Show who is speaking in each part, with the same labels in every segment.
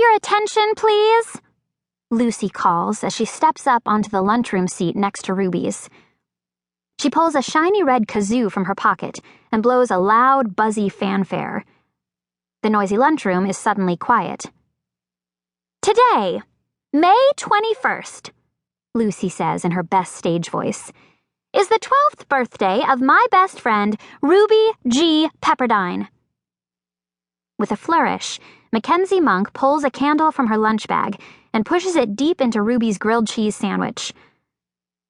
Speaker 1: your attention, please?" Lucy calls as she steps up onto the lunchroom seat next to Ruby's. She pulls a shiny red kazoo from her pocket and blows a loud, buzzy fanfare. The noisy lunchroom is suddenly quiet. "Today, May 21st, Lucy says in her best stage voice, is the 12th birthday of my best friend, Ruby G. Pepperdine." With a flourish, Mackenzie Monk pulls a candle from her lunch bag and pushes it deep into Ruby's grilled cheese sandwich.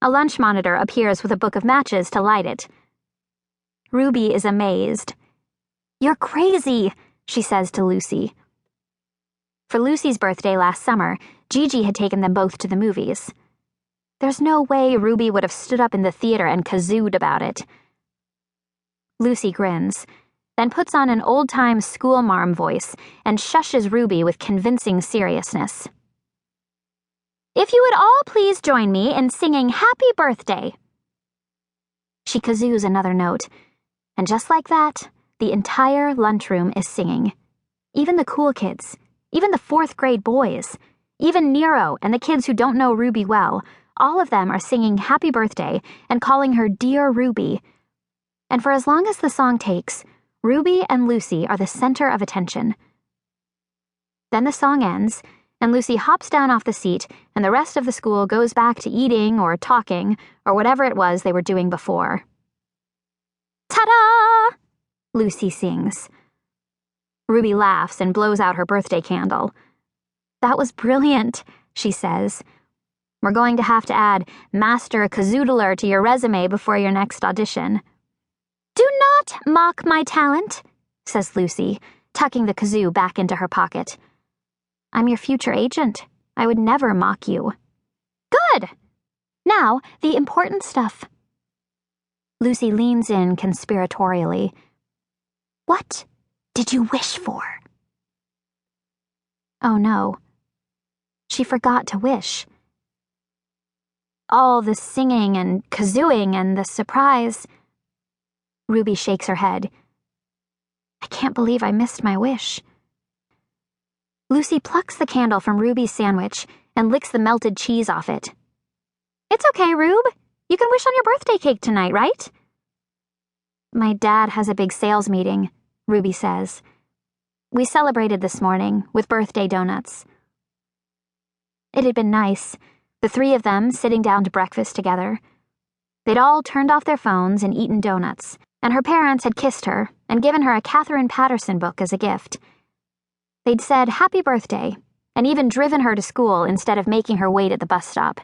Speaker 1: A lunch monitor appears with a book of matches to light it. Ruby is amazed. "You're crazy," she says to Lucy. For Lucy's birthday last summer, Gigi had taken them both to the movies. There's no way Ruby would have stood up in the theater and kazooed about it. Lucy grins, then puts on an old-time schoolmarm voice and shushes Ruby with convincing seriousness. "If you would all please join me in singing Happy Birthday." She kazoos another note, and just like that, the entire lunchroom is singing. Even the cool kids, even the 4th grade boys, even Nero and the kids who don't know Ruby well, all of them are singing Happy Birthday and calling her Dear Ruby. And for as long as the song takes, Ruby and Lucy are the center of attention. Then the song ends, and Lucy hops down off the seat, and the rest of the school goes back to eating or talking or whatever it was they were doing before. "Ta-da!" Lucy sings. Ruby laughs and blows out her birthday candle. "That was brilliant," she says. "We're going to have to add Master Kazoodler to your resume before your next audition." "Do not mock my talent," says Lucy, tucking the kazoo back into her pocket. "I'm your future agent. I would never mock you." "Good! Now, the important stuff." Lucy leans in conspiratorially. "What did you wish for?" Oh no. She forgot to wish. All the singing and kazooing and the surprise. Ruby shakes her head. "I can't believe I missed my wish." Lucy plucks the candle from Ruby's sandwich and licks the melted cheese off it. "It's okay, Rube. You can wish on your birthday cake tonight, right?" "My dad has a big sales meeting," Ruby says. "We celebrated this morning with birthday donuts." It had been nice, the 3 of them sitting down to breakfast together. They'd all turned off their phones and eaten donuts, and her parents had kissed her and given her a Catherine Patterson book as a gift. They'd said happy birthday, and even driven her to school instead of making her wait at the bus stop.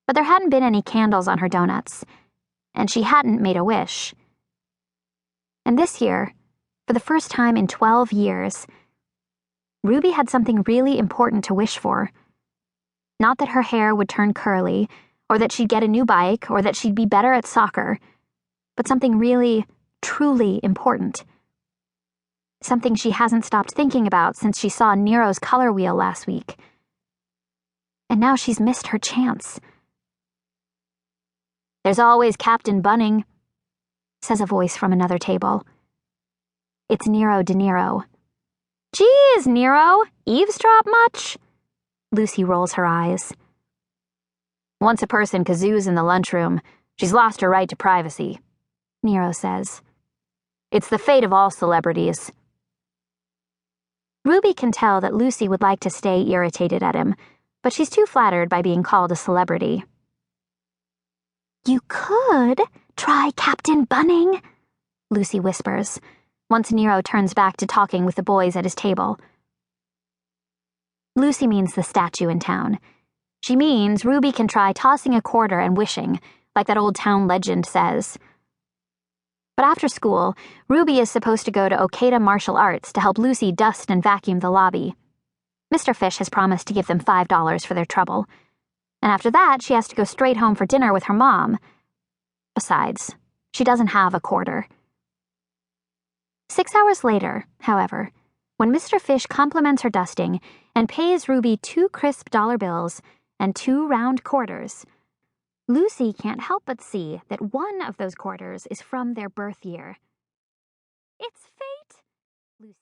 Speaker 1: But there hadn't been any candles on her donuts, and she hadn't made a wish. And this year, for the first time in 12 years, Ruby had something really important to wish for. Not that her hair would turn curly, or that she'd get a new bike, or that she'd be better at soccer, but something really, truly important. Something she hasn't stopped thinking about since she saw Nero's color wheel last week. And now she's missed her chance. "There's always Captain Bunning," says a voice from another table. It's Nero De Niro. "Geez, Nero, eavesdrop much?" Lucy rolls her eyes. "Once a person kazoos in the lunchroom, she's lost her right to privacy," Nero says. "It's the fate of all celebrities." Ruby can tell that Lucy would like to stay irritated at him, but she's too flattered by being called a celebrity. "You could try Captain Bunning," Lucy whispers, once Nero turns back to talking with the boys at his table. Lucy means the statue in town. She means Ruby can try tossing a quarter and wishing, like that old town legend says. But after school, Ruby is supposed to go to Okada Martial Arts to help Lucy dust and vacuum the lobby. Mr. Fish has promised to give them $5 for their trouble. And after that, she has to go straight home for dinner with her mom. Besides, she doesn't have a quarter. 6 hours later, however, when Mr. Fish compliments her dusting and pays Ruby 2 crisp dollar bills and 2 round quarters, Lucy can't help but see that one of those quarters is from their birth year. It's fate, Lucy